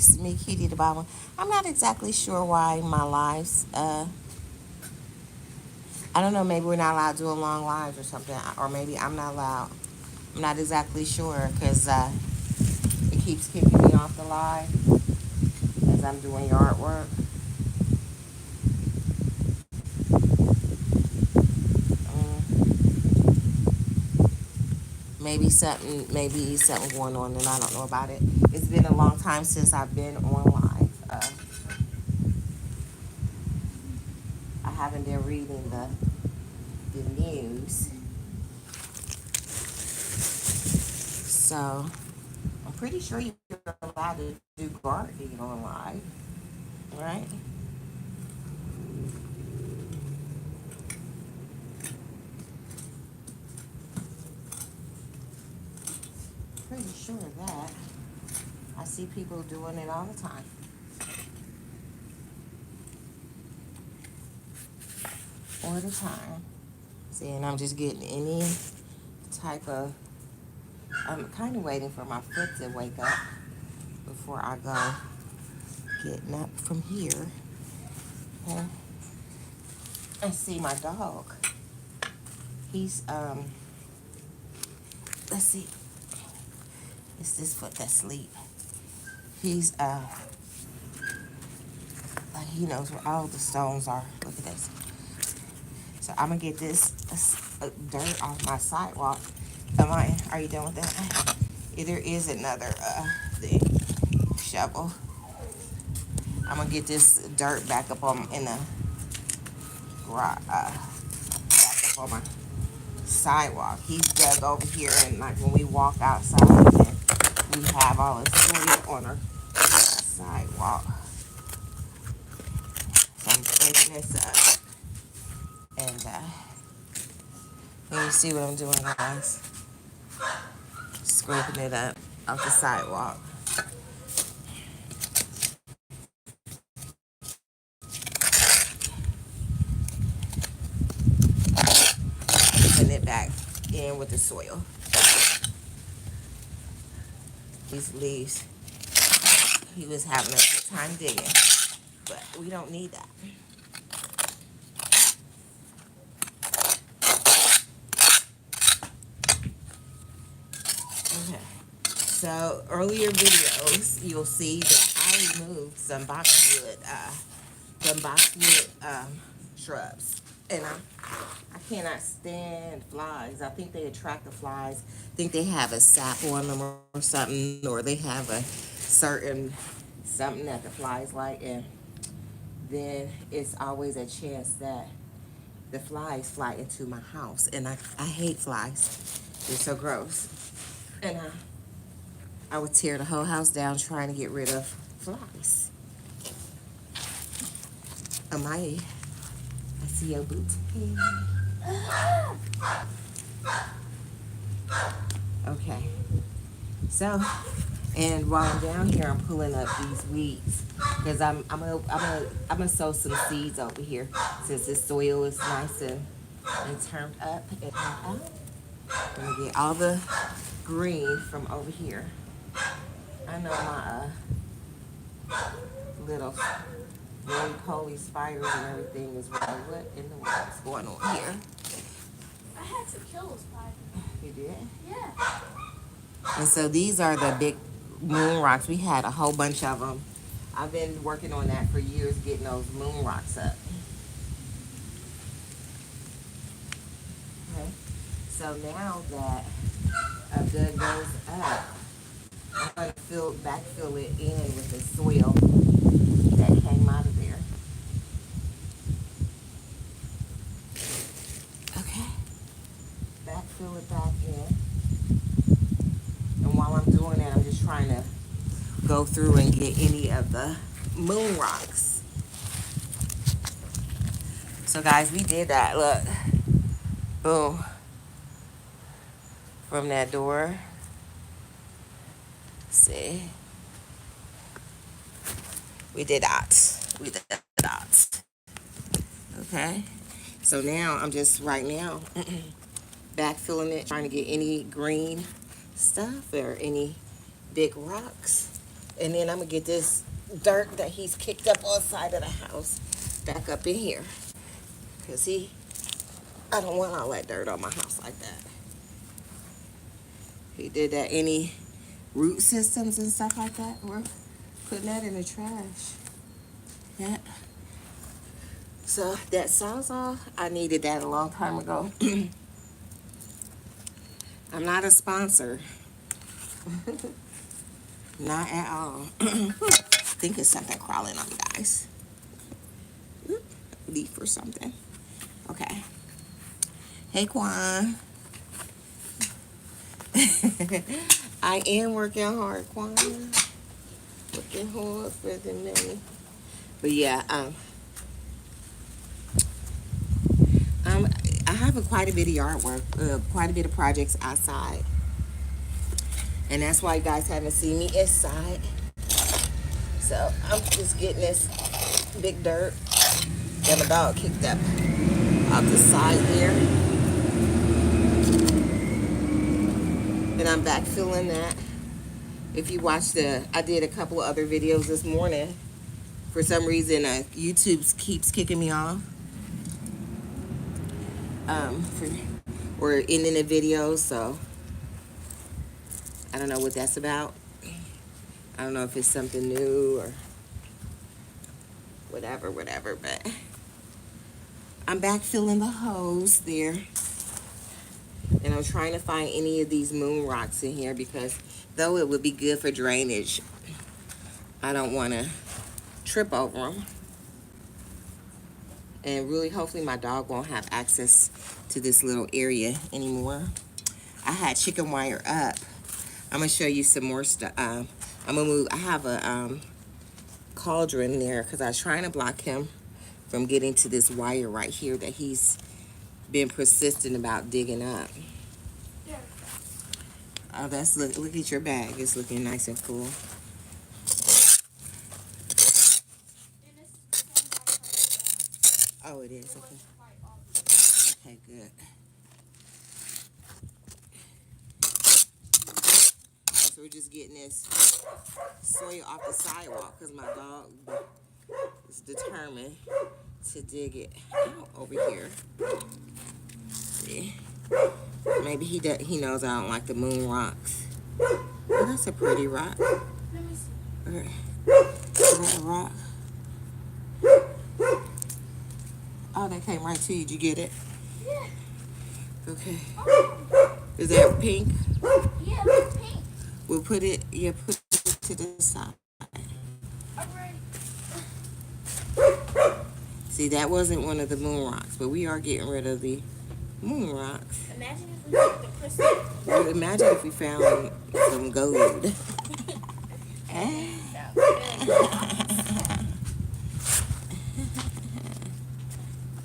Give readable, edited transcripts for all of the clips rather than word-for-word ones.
It's me, Cutiedabomb1. I'm not exactly sure why my lives, I don't know, maybe we're not allowed doing long lives or something, or maybe I'm not allowed. I'm not exactly sure because it keeps kicking me off the live as I'm doing yard work. Maybe something going on and I don't know about it. It's been a long time since I've been on live. I haven't been reading the news, so I'm pretty sure you're allowed to do gardening on live, right? Pretty sure of that. I see people doing it all the time. All the time. See, and I'm just getting any type of, I'm kind of waiting for my foot to wake up before I go getting up from here. Okay. I see my dog. He's, let's see. It's this foot that's asleep. He's, he knows where all the stones are. Look at this. So I'm gonna get this dirt off my sidewalk. Are you done with that? There is another thing, shovel. I'm gonna get this dirt back up on in the back up on my sidewalk. He's dug over here, and like when we walk outside, we have all the soil on our sidewalk. So I'm breaking this up, and you see what I'm doing, guys? Scraping it up off the sidewalk. Putting it back in with the soil. These leaves, he was having a good time digging, but we don't need that. Okay. So earlier videos, you'll see that I removed some boxwood shrubs, and I cannot stand flies. I think they attract the flies. I think they have a sap on them or something, or they have a certain something that the flies like, and then it's always a chance that the flies fly into my house, and I hate flies. They're so gross, and I would tear the whole house down trying to get rid of flies. I see your boots. Okay. So, and while I'm down here, I'm pulling up these weeds because I'm gonna sow some seeds over here since this soil is nice and turned up and out. I'm gonna get all the green from over here. I know my little roly-poly spiders and everything is right. What in the world is going on here? I had to kill a spider. You did? Yeah. And so these are the big moon rocks. We had a whole bunch of them. I've been working on that for years, getting those moon rocks up. Okay. So now that I've dug those up, I'm going to backfill it in with the soil that came out of there. Okay. Backfill it back in. And while I'm doing that, I'm just trying to go through and get any of the moon rocks. So guys, we did that. Look. Boom. From that door. See? We did that. We did that. Okay. So now I'm just right now backfilling it, trying to get any green stuff or any big rocks And then I'm gonna get this dirt that he's kicked up on the side of the house back up in here. Cause I don't want all that dirt on my house like that. He did that. Any root systems and stuff like that, we're putting that in the trash. Yeah. So that Sawzall, I needed that a long time ago. I'm not a sponsor. Not at all. I think it's something crawling on you guys. Leaf or something. Okay. Hey, Quan. I am working hard, Quan. Working hard for the money. But yeah, I have quite a bit of yard work, quite a bit of projects outside. And that's why you guys haven't seen me inside. So I'm just getting this big dirt that my dog kicked up off the side here. And I'm back filling that. If you watched I did a couple of other videos this morning. For some reason, YouTube keeps kicking me off. Or ending the video, so I don't know what that's about. I don't know if it's something new or whatever, but I'm back filling the holes there. And I'm trying to find any of these moon rocks in here because though it would be good for drainage, I don't want to trip over them. And really, hopefully my dog won't have access to this little area anymore. I had chicken wire up. I'm going to show you some more stuff. I'm going to move. I have a cauldron there because I was trying to block him from getting to this wire right here that he's been persistent about digging up. Oh, that's look at your bag. It's looking nice and full. Oh, it is. Okay. Okay, good. So we're just getting this soil off the sidewalk because my dog is determined to dig it out over here. See? Maybe he knows I don't like the moon rocks. Oh, that's a pretty rock. Let me see. Okay. Is that a rock? Oh, that came right to you. Did you get it? Yeah. Okay. Oh. Is that pink? Yeah, it's pink. We'll put it to the side. Alright. See, that wasn't one of the moon rocks, but we are getting rid of the moon rocks. Imagine if we took the crystal. Well, imagine if we found some gold.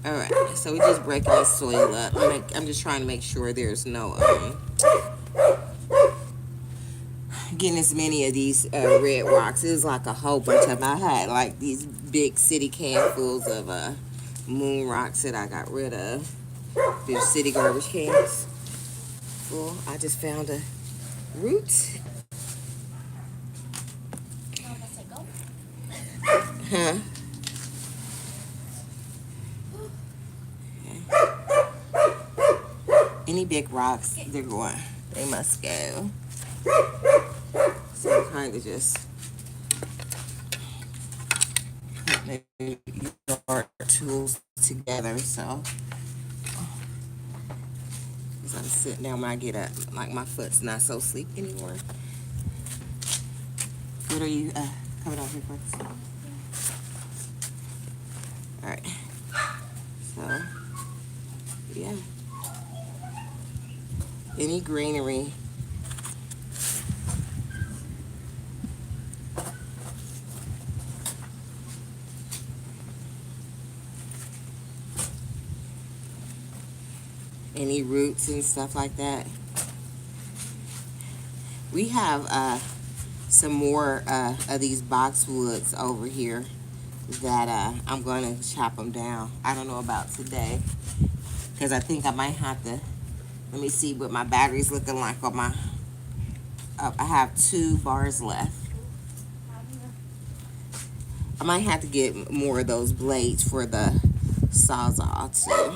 All right, so we're just breaking the soil up. I'm just trying to make sure there's no getting as many of these red rocks. It was like a whole bunch of them. I had like these big city canfuls of moon rocks that I got rid of. These city garbage cans full. I just found a root. Huh? Any big rocks, they're going. They must go. So I'm kind of just putting your tools together. So as I'm sitting down when I get up, like my foot's not so sleepy anymore. What are you coming off here first? All right. So yeah. Any greenery. Any roots and stuff like that. We have some more of these boxwoods over here that I'm going to chop them down. I don't know about today because I think I might have to. Let me see what my battery's looking like on my. I have 2 bars left. I might have to get more of those blades for the Sawzall too.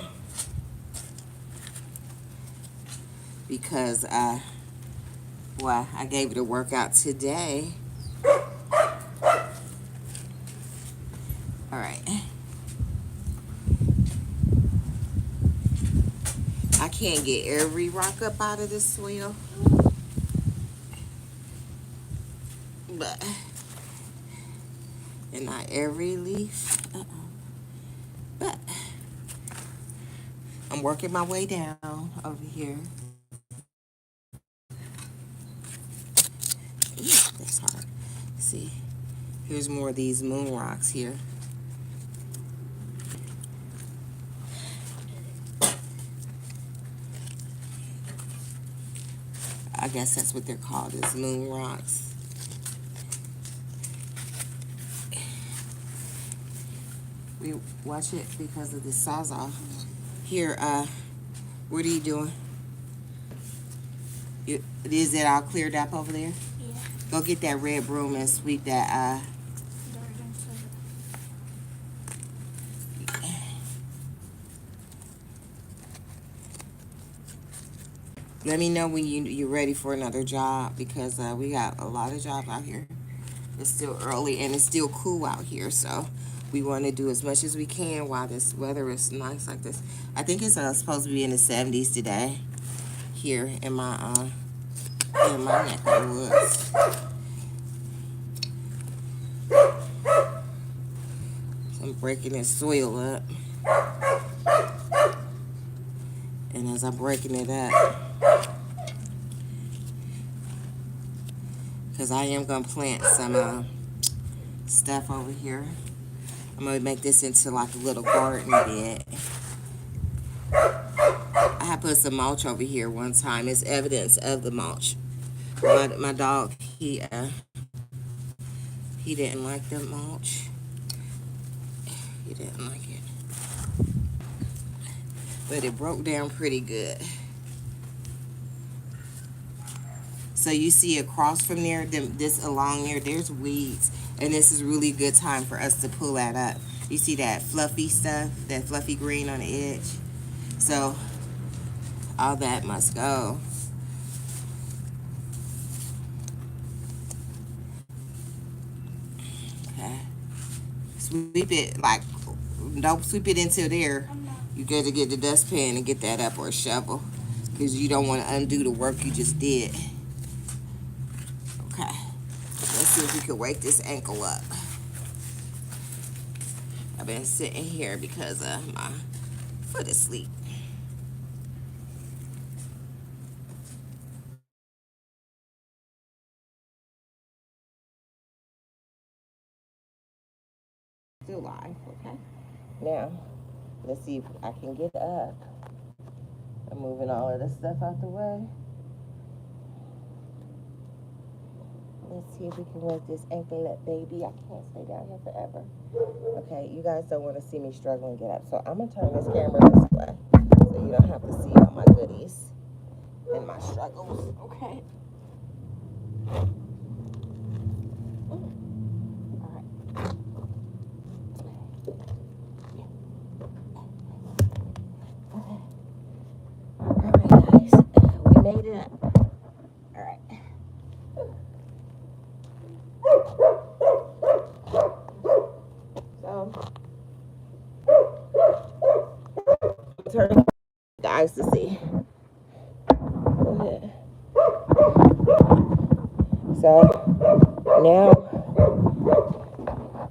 Because, well, I gave it a workout today. Alright. I can't get every rock up out of the soil. But, and not every leaf. But, I'm working my way down over here. Ooh, that's hard. See, here's more of these moon rocks here. I guess that's what they're called, is moon rocks. We watch it because of the Sawzall. Here, what are you doing? Is it all cleared up over there? Yeah. Go get that red broom and sweep that, let me know when you're ready for another job, because we got a lot of jobs out here. It's still early and it's still cool out here, so we want to do as much as we can while this weather is nice like this. I think it's supposed to be in the 70s today here in my neck of the woods. So I'm breaking this soil up, and as I'm breaking it up, because I am going to plant some stuff over here. I'm going to make this into like a little garden bed. I had put some mulch over here one time. It's evidence of the mulch. My dog, he didn't like the mulch. He didn't like it. But it broke down pretty good. So you see across from there, this along there, there's weeds. And this is really good time for us to pull that up. You see that fluffy stuff, that fluffy green on the edge? So all that must go. Okay. Sweep it, like, don't sweep it into there. You got to get the dustpan and get that up, or a shovel, because you don't want to undo the work you just did. Okay, let's see if we can wake this ankle up. I've been sitting here because my foot is asleep. Still live, okay? Now, let's see if I can get up. I'm moving all of this stuff out the way. Let's see if we can work this ankle up, baby. I can't stay down here forever. Okay, you guys don't want to see me struggle and get up. So I'm going to turn this camera this way so you don't have to see all my goodies and my struggles. Okay. All right. All right, guys. We made it up. All right. Turn guys to see. Go ahead. So now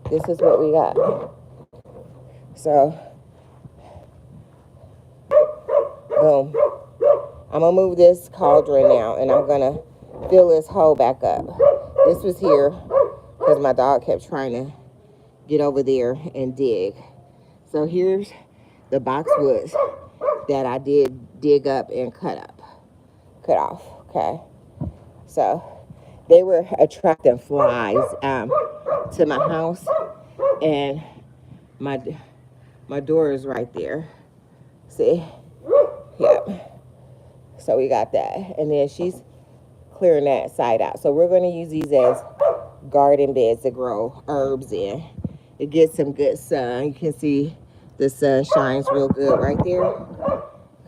this is what we got. So boom. I'm gonna move this cauldron now, and I'm gonna fill this hole back up. This was here because my dog kept trying to get over there and dig. So here's the boxwoods that I did dig up and cut off, okay? So they were attracting flies to my house, and my door is right there. See? Yep. So we got that, and then she's clearing that side out. So we're going to use these as garden beds to grow herbs in. it gets some good sun. You can see the sun shines real good right there.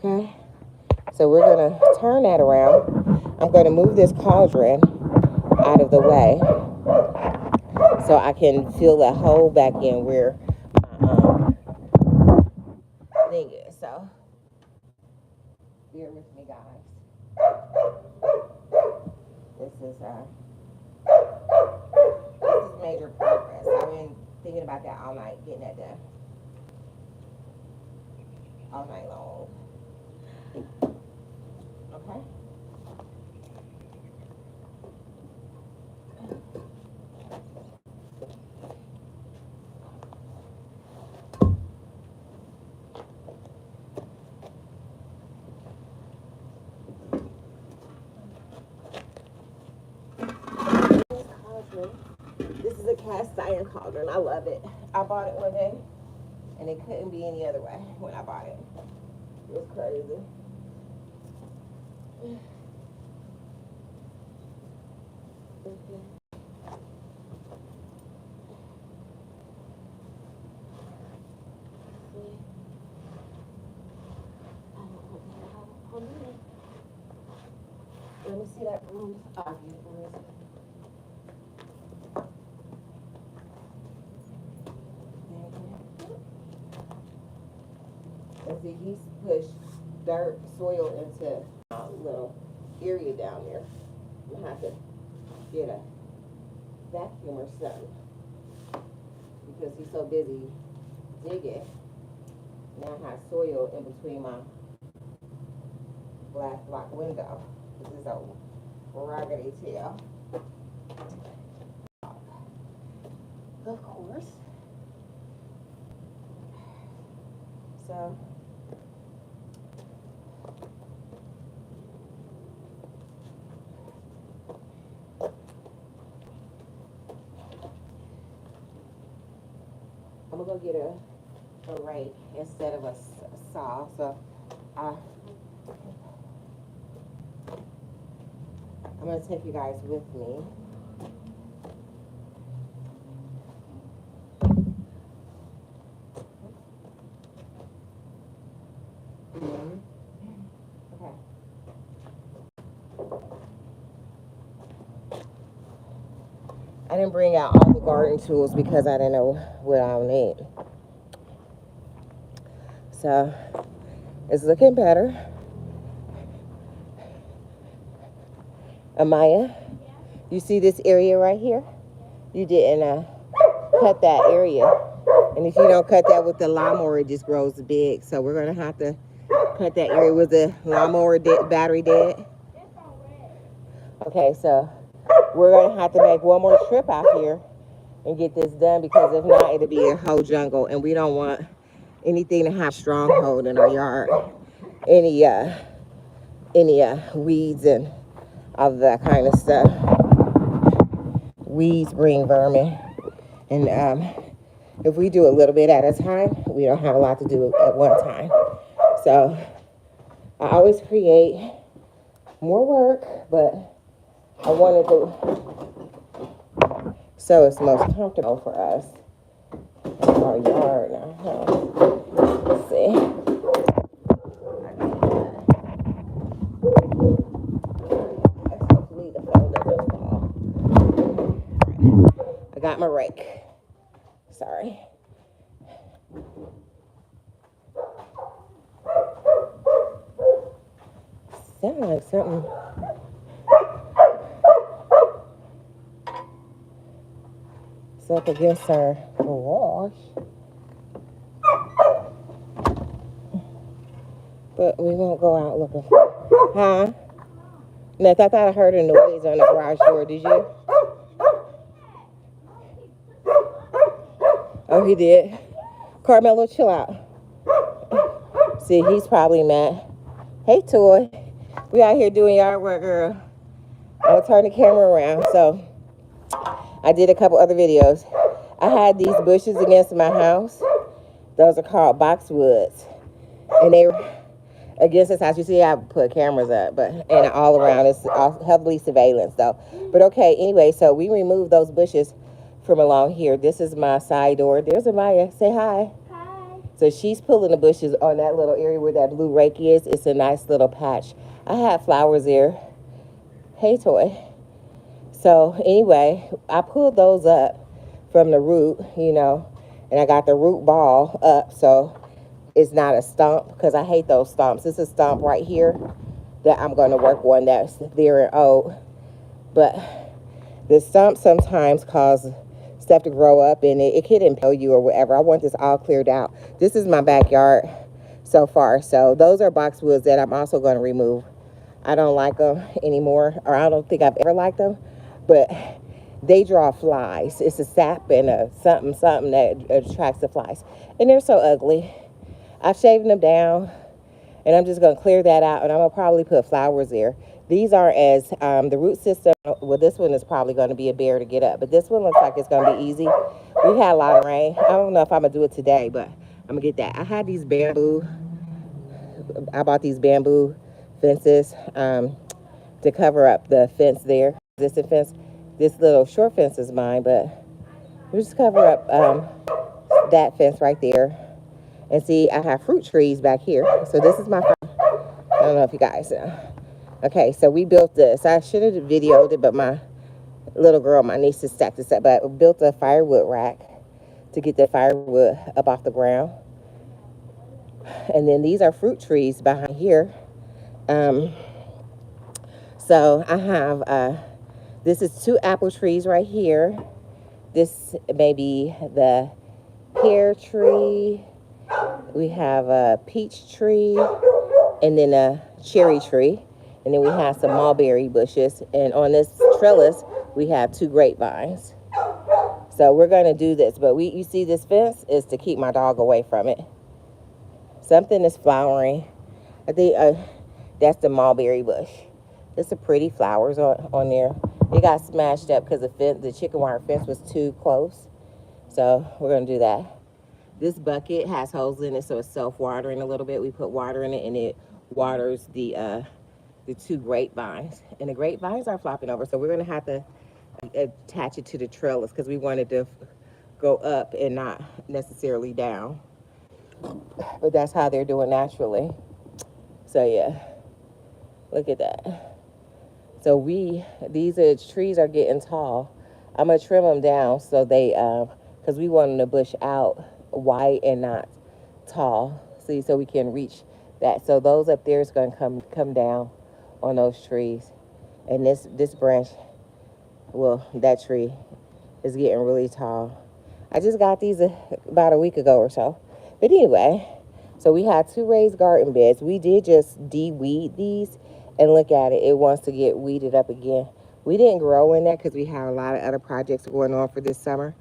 Okay. So we're gonna turn that around. I'm gonna move this cauldron out of the way so I can fill that hole back in where my thing is. So bear with me, guys. This is major progress. I've been thinking about that all night, getting that done all night long. Okay. This is a cast iron cauldron. I love it. I bought it one day, and it couldn't be any other way when I bought it. It was crazy. Let me see that room. And see, he's pushed dirt, soil into a little area down there. I'm gonna have to get a vacuum or something because he's so busy digging. Now I have soil in between my glass block window. This is a raggedy tail. Of course. So I'm gonna go get a rake instead of a saw. So I'm gonna take you guys with me. Okay. I didn't bring out all the garden tools because I didn't know what I'll need. So it's looking better. Amaya, you see this area right here? You didn't cut that area. And if you don't cut that with the lawnmower, it just grows big. So we're going to have to cut that area. Was the lawnmower battery dead? Okay, so we're going to have to make one more trip out here and get this done, because if not, it'll be a whole jungle, and we don't want anything to have stronghold in our yard. Any weeds and all of that kind of stuff. Weeds bring vermin, and if we do a little bit at a time, we don't have a lot to do at one time. So I always create more work, but I wanted to, so it's most comfortable for us in our yard and our house. Let's see. Hopefully the phone doesn't fall. I got my rake. Sorry. Sounds like something. It's up against our garage. But we won't go out looking for it. Huh? Neth, I thought I heard a noise on the garage door. Did you? Oh, he did. Carmelo, chill out. See, he's probably mad. Hey, Toy. We out here doing yard work, girl. I'll turn the camera around. So, I did a couple other videos. I had these bushes against my house. Those are called boxwoods. And they were against this house. You see, I put cameras up, and all around. It's all heavily surveillance, though. But okay, anyway, so we removed those bushes from along here. This is my side door. There's Amaya. Say hi. Hi. So she's pulling the bushes on that little area where that blue rake is. It's a nice little patch. I had flowers there. Hey, Toy. So anyway, I pulled those up from the root, and I got the root ball up so it's not a stump because I hate those stumps. It's a stump right here that I'm going to work on that's there and old. But the stumps sometimes cause stuff to grow up and it could impale you or whatever. I want this all cleared out. This is my backyard so far. So those are boxwoods that I'm also going to remove. I don't like them anymore, or I don't think I've ever liked them, but they draw flies. It's a sap and a something that attracts the flies. And they're so ugly. I've shaved them down, and I'm just going to clear that out, and I'm going to probably put flowers there. These are as, the root system, well, this one is probably going to be a bear to get up, but this one looks like it's going to be easy. We had a lot of rain. I don't know if I'm going to do it today, but I'm going to get that. I had these bamboo, I bought these bamboo fences to cover up the fence there. This fence, this little short fence is mine, but we just cover up that fence right there. And see, I have fruit trees back here. So this is my farm. I don't know if you guys know. Okay, so we built this. I should have videoed it, but my little girl, my niece, has stacked this up. But we built a firewood rack to get the firewood up off the ground. And then these are fruit trees behind here. So I have, this is 2 apple trees right here. This may be the pear tree. We have a peach tree and then a cherry tree. And then we have some mulberry bushes. And on this trellis, we have 2 grapevines. So we're going to do this. But you see this fence is to keep my dog away from it. Something is flowering. I think that's the mulberry bush. There's some pretty flowers on there. It got smashed up because the chicken wire fence was too close. So we're going to do that. This bucket has holes in it, so it's self-watering a little bit. We put water in it, and it waters the 2 grapevines. And the grapevines are flopping over, so we're going to have to attach it to the trellis because we wanted to go up and not necessarily down. But that's how they're doing naturally. So yeah, look at that. So these trees are getting tall. I'm gonna trim them down so they, because we want them to bush out wide and not tall. See, so we can reach that. So those up there is gonna come down on those trees, and this branch, well, that tree is getting really tall. I just got these about a week ago or so. But anyway, so we had 2 raised garden beds. We did just de-weed these, and look at it. It wants to get weeded up again. We didn't grow in there because we have a lot of other projects going on for this summer.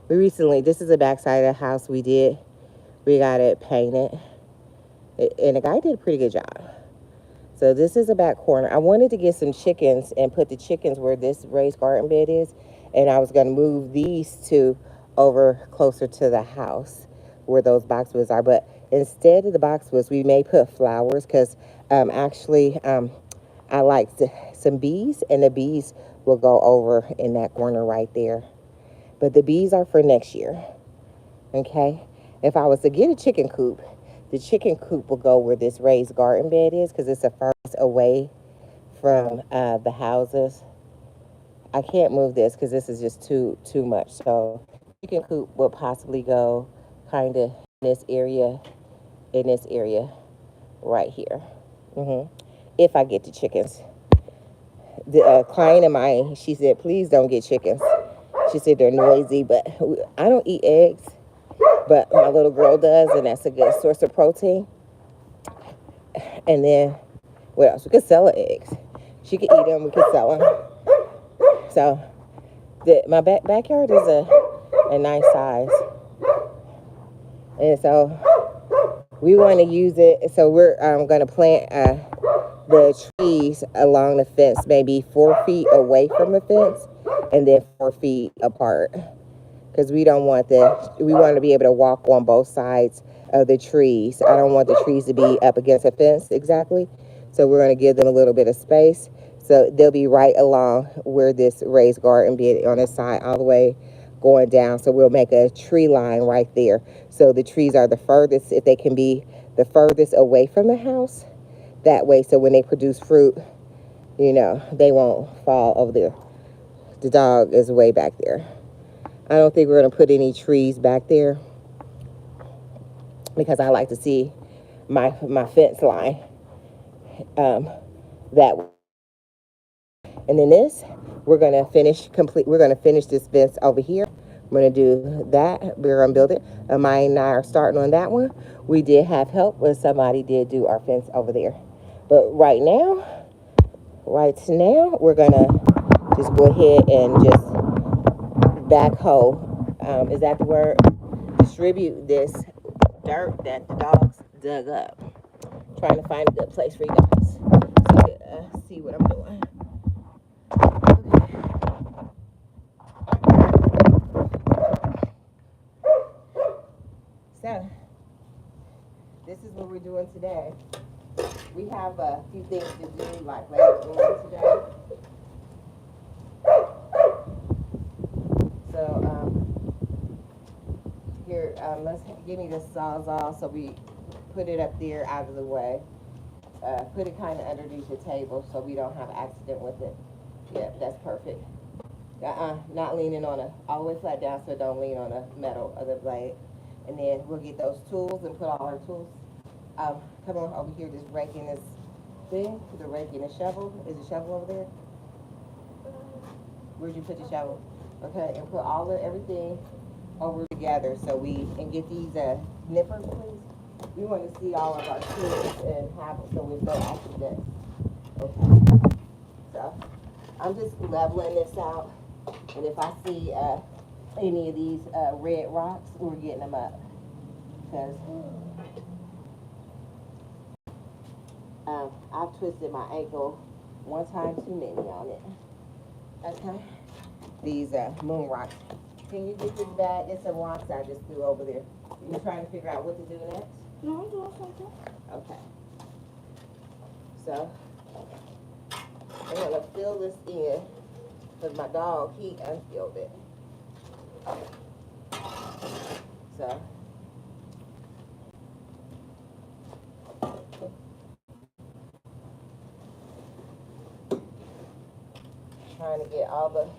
This is the backside of the house we got it painted. And the guy did a pretty good job. So this is the back corner. I wanted to get some chickens and put the chickens where this raised garden bed is. And I was going to move these 2 over closer to the house where those boxwoods are. But instead of the boxwoods, we may put flowers because I like some bees, and the bees will go over in that corner right there. But the bees are for next year, okay? If I was to get a chicken coop, the chicken coop will go where this raised garden bed is because it's the furthest away from the houses. I can't move this because this is just too much. So chicken coop will possibly go kind of in this area right here. If I get the chickens. The client of mine, she said, please don't get chickens. She said they're noisy, but I don't eat eggs, but my little girl does, and that's a good source of protein. And then what else? We could sell her eggs. She could eat them. We could sell them. So my backyard is a nice size. And so we want to use it. So we're going to plant the trees along the fence, maybe 4 feet away from the fence and then 4 feet apart. Because we want to be able to walk on both sides of the trees. I don't want the trees to be up against a fence exactly. So we're going to give them a little bit of space So they'll be right along where this raised garden be on the side all the way going down. So we'll make a tree line right there. So the trees are the furthest, if they can be the furthest away from the house. That way, so when they produce fruit, you know, they won't fall over there. The dog is way back there. I don't think we're going to put any trees back there because I like to see my fence line that way. And then this, we're gonna finish this fence over here. We're gonna do that. We're gonna build it. Maya and I are starting on that one. We did have help when somebody did do our fence over there. But right now, we're gonna just go ahead and just backhoe. Is that the word? Distribute this dirt that the dogs dug up. Trying to find a good place for you guys so you can see what I'm doing. So, this is what we're doing today. We have a few things to do, like later on today. So, here, let's give me this sawzall so we put it up there out of the way. Put it kind of underneath the table so we don't have an accident with it. Yep, that's perfect. Not leaning on all the way flat down, so don't lean on the metal of the blade. And then we'll get those tools and put all our tools. Come on over here, just raking this thing, the rake and the shovel. Is the shovel over there? Where'd you put your shovel? Okay, and put everything over together so and get these nippers, please. We want to see all of our tools and have them so there's no accident. Okay, so I'm just leveling this out, and if I see any of these red rocks, we're getting them up because I've twisted my ankle one time too many on it. Okay, these moon rocks. Can you get this bag? There's some rocks I just threw over there. You trying to figure out what to do next? No, I'm doing something. Okay. So I'm gonna fill this in because my dog, he unfilled it. So trying to get all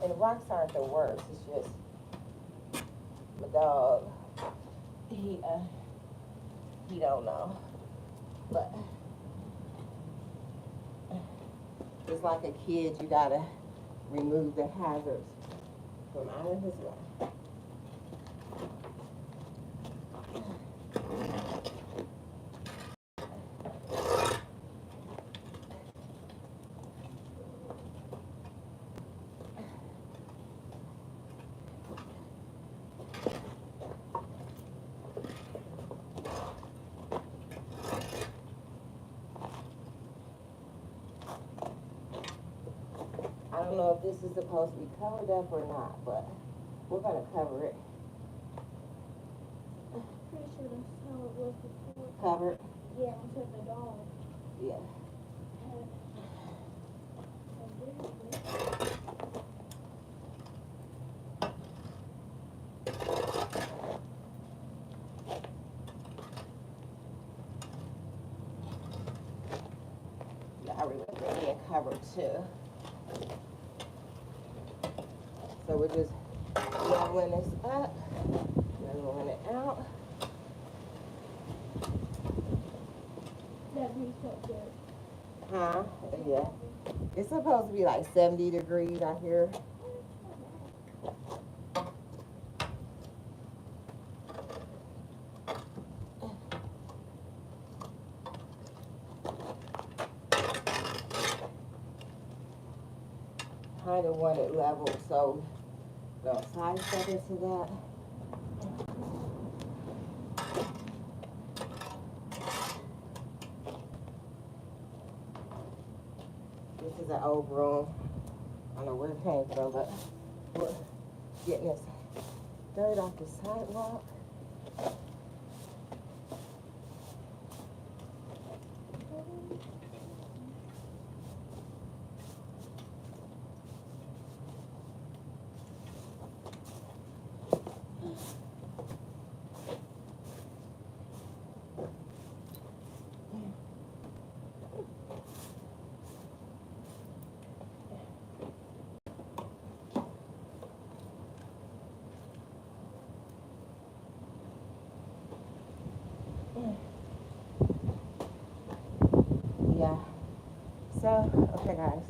and the rocks aren't the worst. It's just my dog. He don't know, but just like a kid, you gotta remove the hazards from out of his life. I don't know if this is supposed to be covered up or not, but we're gonna cover it. Pretty sure that's how it was before. Covered? Yeah, until the dog. Yeah. I remember being covered too. So we're just leveling this up, leveling it out. That makes it good. Huh? Yeah. It's supposed to be like 70 degrees out here. Kind of want it level so don't side step into that. This is an old broom. I don't know where it came from, but we're getting this dirt off the sidewalk. okay guys,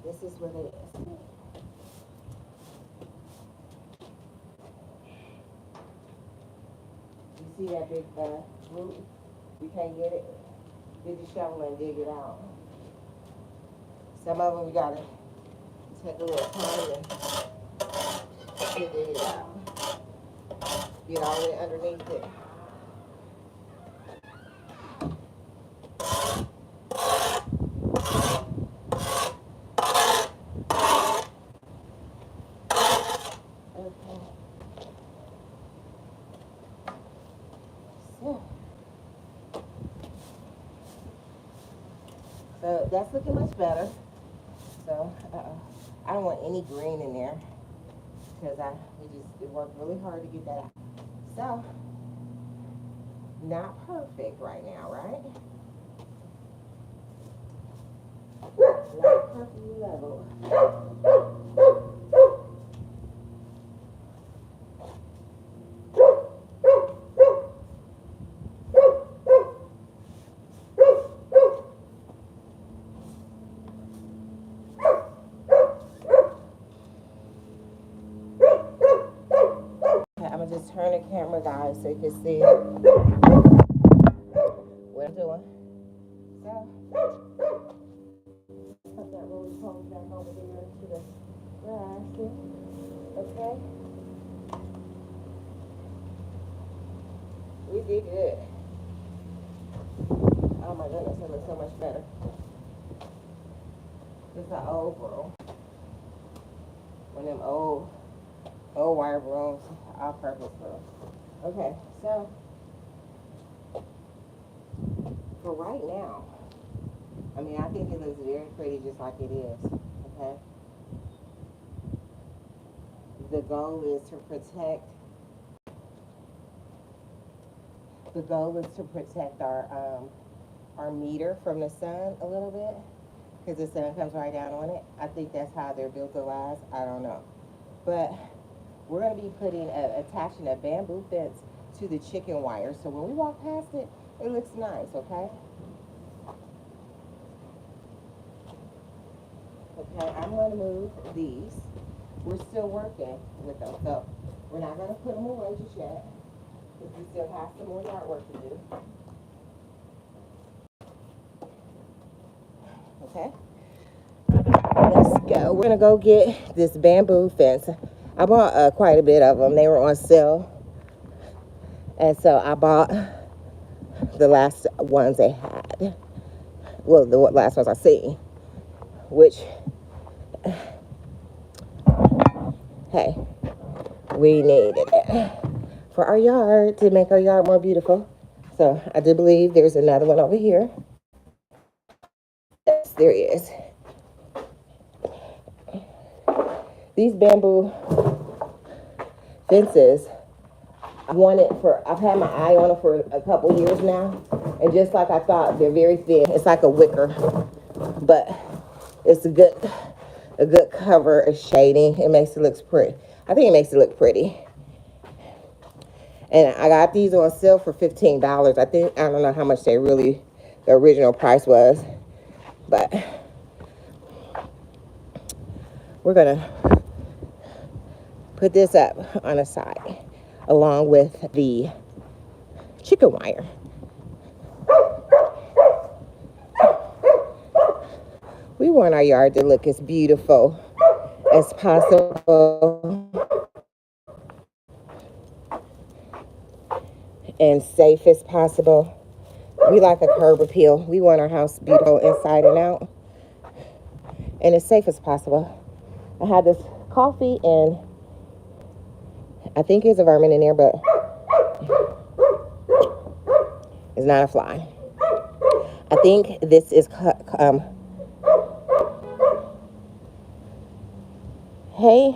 this is what it is. You see that big root? You can't get it? Get the shovel and dig it out. Some of them you gotta take a little time and dig it out. Get all the way underneath it. Okay. So that's looking much better. So I don't want any green in there because we worked really hard to get that out. So not perfect right now, right? Not perfectly level. I'm gonna just turn the camera, guys, so you can see what I'm doing. So, put that roly poly back over there to the grass. Okay. We did good. Oh my goodness, it looks so much better. This is an old broom. One of them old wire brooms, all-purpose brooms. Okay, so for right now, I mean, I think it looks very pretty just like it is. Okay. The goal is to protect. The goal is to protect our meter from the sun a little bit, because the sun comes right down on it. I think that's how they're built to last. I don't know, but we're going to be attaching a bamboo fence to the chicken wire, so when we walk past it, it looks nice. Okay. Okay, I'm going to move these. We're still working with them, so we're not going to put them away just yet, because we still have some more yard work to do. Okay, let's go. We're going to go get this bamboo fence. I bought quite a bit of them. They were on sale, and so I bought the last ones they had. Well, the last ones I seen, which, hey, we needed it for our yard, to make our yard more beautiful. So I do believe there's another one over here. Yes, there is. These bamboo fences, I've had my eye on them for a couple years now, and just like I thought, they're very thin. It's like a wicker, but it's a good cover, a shading. It makes it look pretty. I think it makes it look pretty. And I got these on sale for $15. I don't know how much the original price was, but we're gonna put this up on the side along with the chicken wire. We want our yard to look as beautiful as possible and safe as possible. We like a curb appeal. We want our house beautiful inside and out, and as safe as possible. I had this coffee, and I think there's a vermin in there, but it's not a fly. I think this is hey,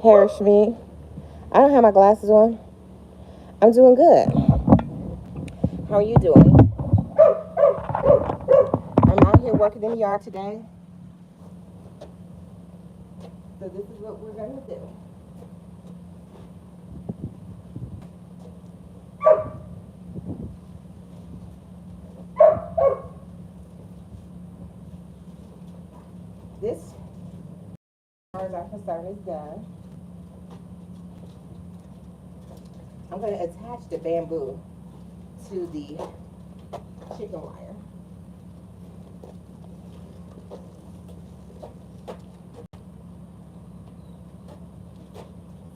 Harishmi. I don't have my glasses on. I'm doing good. How are you doing? I'm out here working in the yard today. So this is what we're going to do. As our concern is done, I'm going to attach the bamboo to the chicken wire.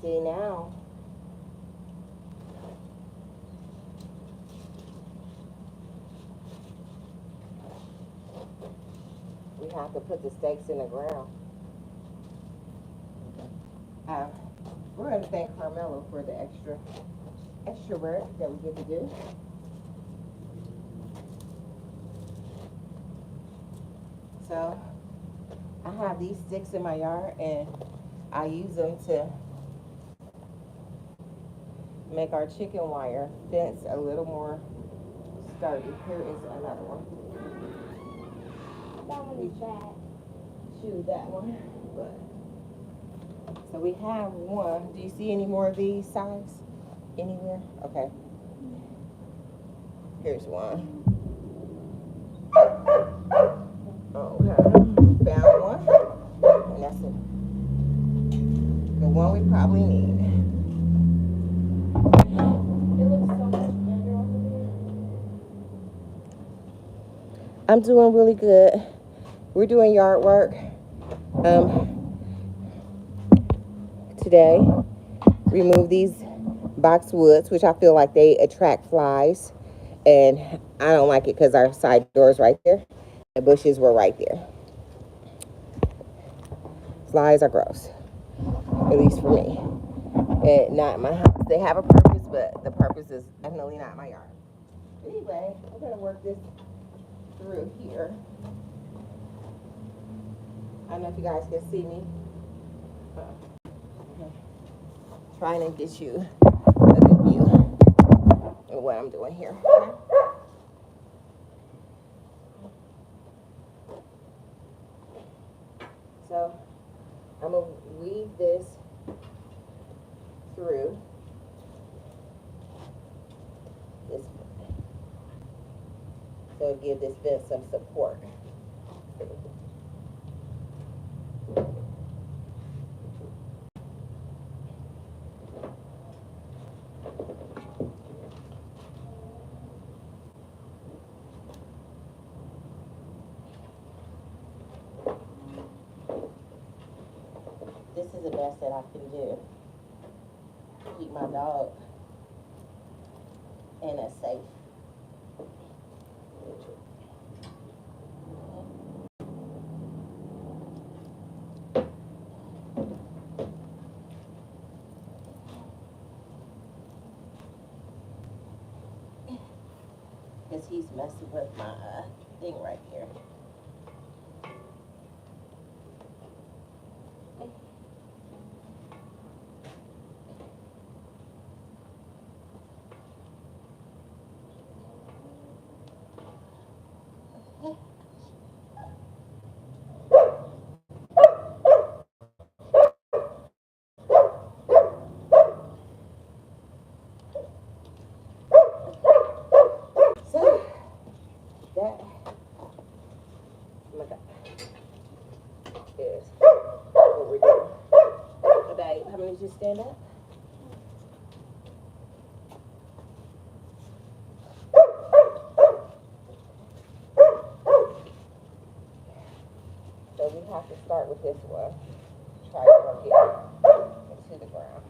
See now, we have to put the stakes in the ground. We're going to thank Carmelo for the extra work that we get to do. So I have these sticks in my yard, and I use them to make our chicken wire fence a little more sturdy. Here is another one. That one is bad. Choose that one. But so we have one. Do you see any more of these size anywhere? Okay. Here's one. Okay. Found one. And that's it. The one we probably need. It looks so much better over there. I'm doing really good. We're doing yard work today. Remove these boxwoods, which I feel like they attract flies, and I don't like it because our side door is right there. The bushes were right there. Flies are gross, at least for me. And not in my house. They have a purpose, but the purpose is definitely not my yard. Anyway, we're gonna work this through here. I don't know if you guys can see me. Trying to get you a good view of what I'm doing here. Okay? So I'm gonna weave this through this, so give this fence some support. This is the best that I can do. Keep my dog in a safe. Because he's messing with my thing right here. So that, oh my God, is what we're doing. Babe, how many did you stand up? So we have to start with this one. Try to work it into the ground.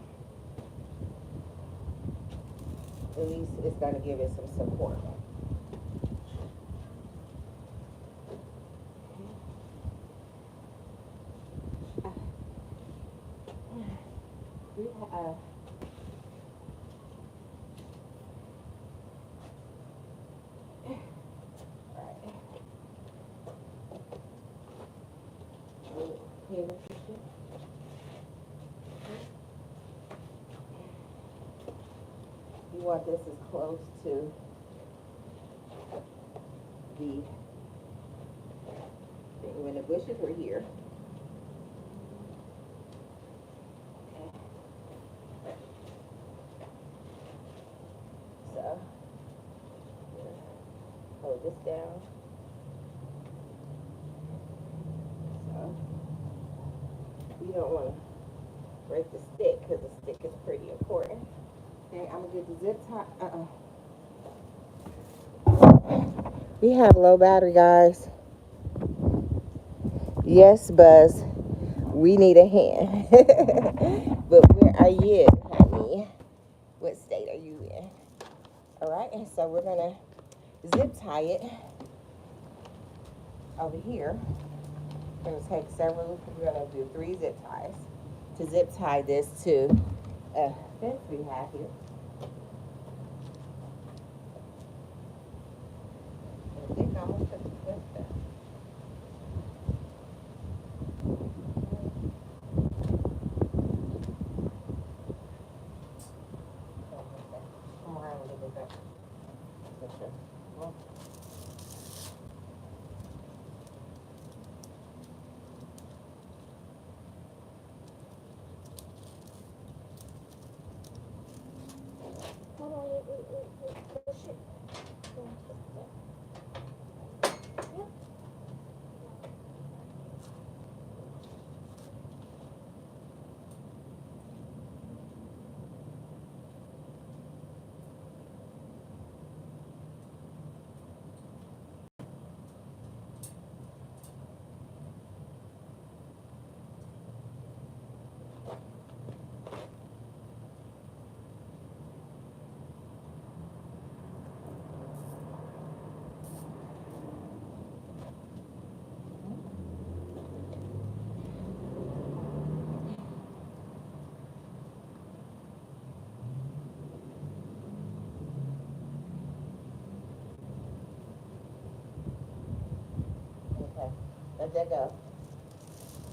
At least it's going to give it some support. You want this as close to the thing. When the bushes were here. Okay. So, hold this down. So, we you don't want to break the stick because the stick is pretty important. Okay, I'm gonna get the zip tie. We have low battery, guys. Yes, Buzz. We need a hand. But where are you, honey? What state are you in? All right, and so we're gonna zip tie it over here. We're gonna take several. We're gonna do 3 zip ties to zip tie this to a fence we have here. I think I'm gonna put the fence there. Come around a little bit. Make sure. Well, Hold on, wait. Push it. Yep. okay. Let that go.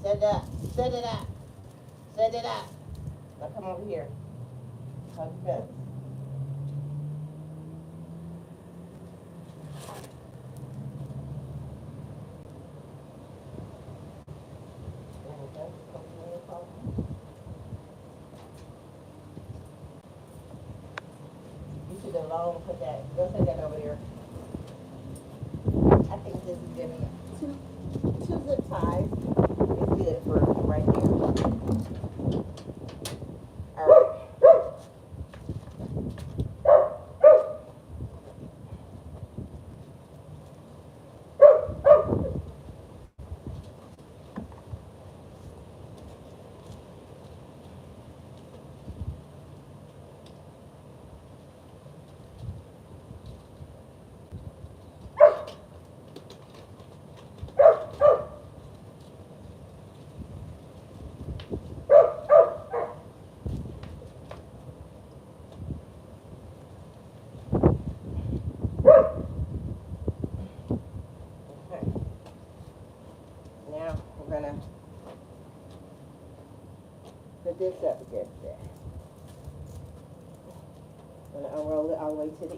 Set it up. Set it up. Set it up. Now come over here. Hug the fence. You should have long put that. Go set that over there. I think this is good. Two zip ties is good for right here. All right. Okay. Now we're gonna put this up against it. I'm gonna unroll it all the way to the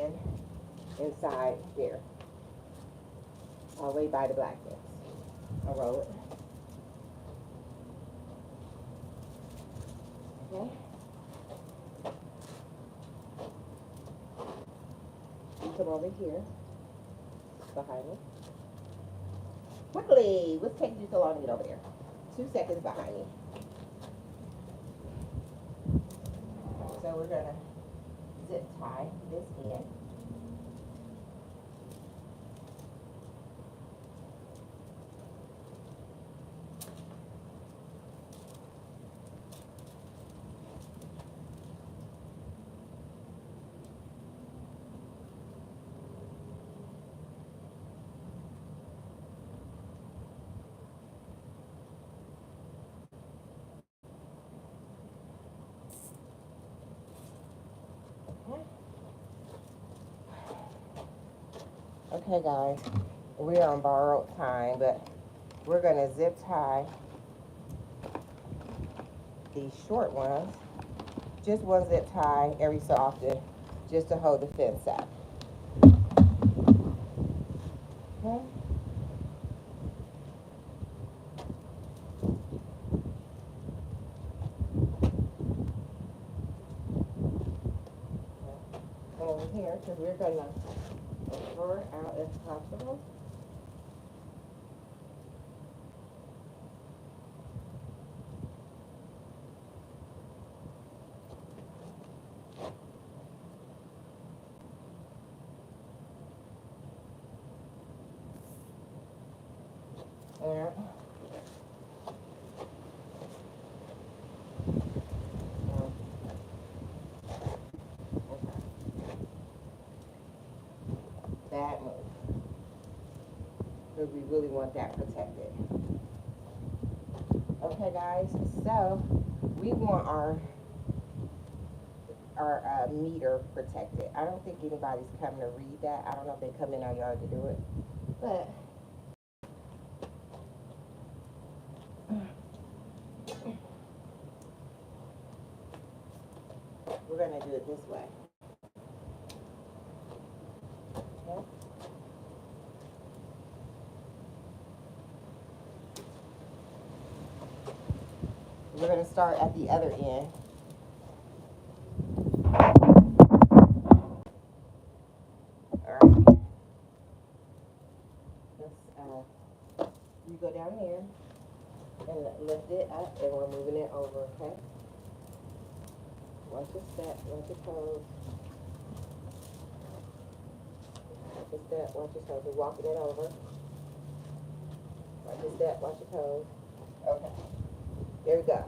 end, inside there, all the way by the black fence. Unroll it. Okay. You come over here, behind me. Quickly! What's taking you so long to get over there? 2 seconds behind me. So we're gonna zip tie this in. Okay guys, we're on borrowed time, but we're gonna zip tie these short ones. Just one zip tie every so often, just to hold the fence up. Okay. Over here, because we're gonna throw it out as possible. we really want that protected. Okay, guys, so we want our meter protected. I don't think anybody's coming to read that. I don't know if they come in our yard to do it, but we're gonna do it this way. Okay. We're gonna start at the other end. You go down here and lift it up, and we're moving it over, okay? Watch your step, watch your toes. Watch your step, watch your toes. We're walking it over. Watch your step, watch your toes. Okay. There we go.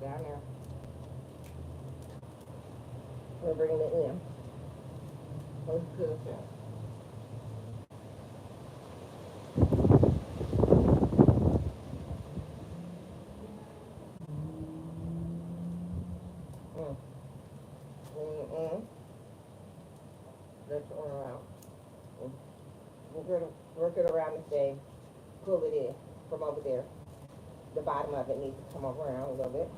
Down there. We're bringing it in. Let's do it. Lift it around. We're going to work it around the thing. Pull it in from over there. The bottom of it needs to come around a little bit.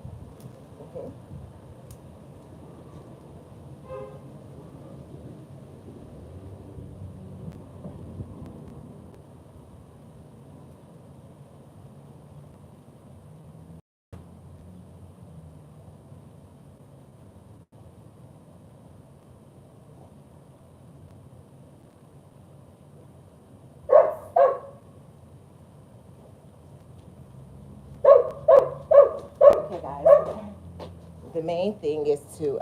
Okay. Okay, guys. The main thing is to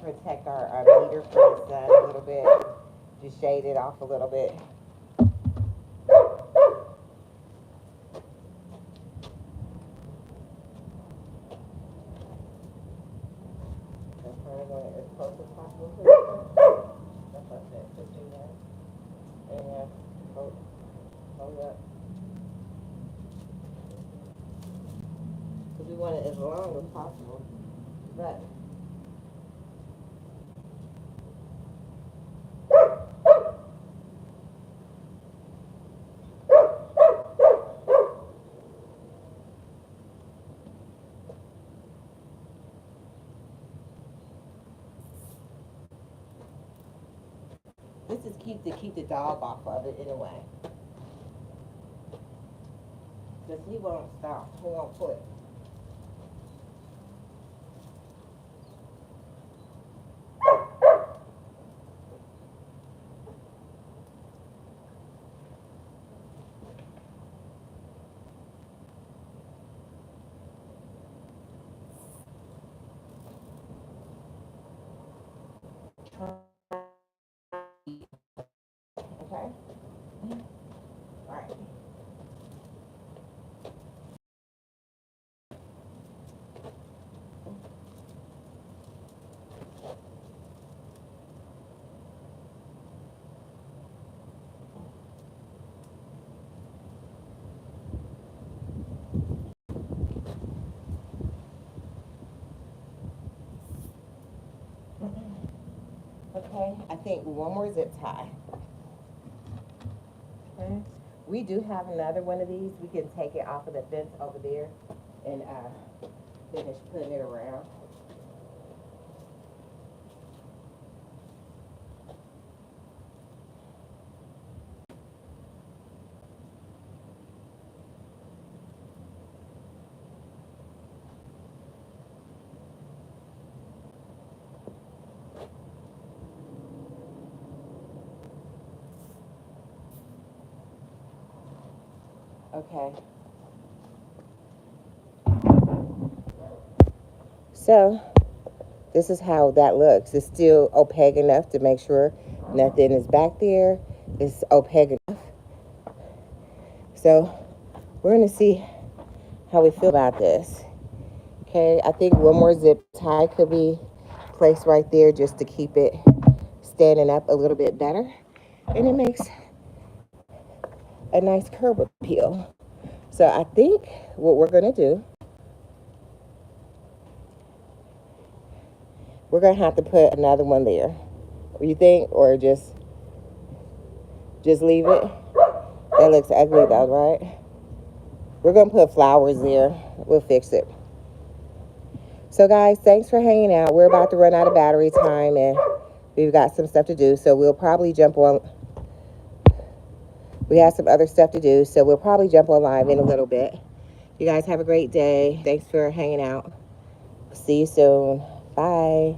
protect our meter from the sun a little bit. Just shade it off a little bit. I'm trying to go as close as possible to it. That's what I said. Just do that. And hold up. Because we want it as long as possible. But this is keep the dog off of it anyway. Because he won't stop. He won't quit. Okay? Alright. Okay, I think one more zip tie. Okay. We do have another one of these. We can take it off of the fence over there and finish putting it around. Okay. So, this is how that looks. It's still opaque enough to make sure nothing is back there. It's opaque enough. So, we're going to see how we feel about this. Okay, I think one more zip tie could be placed right there just to keep it standing up a little bit better. And it makes a nice curb appeal. So I think what we're going to do, we're going to have to put another one there. What do you think? Or just leave it? That looks ugly though, right? We're going to put flowers there. We'll fix it. So guys, thanks for hanging out. We're about to run out of battery time and we've got some stuff to do. So we'll probably jump on. We have some other stuff to do. So we'll probably jump on live in a little bit. You guys have a great day. Thanks for hanging out. See you soon. Bye.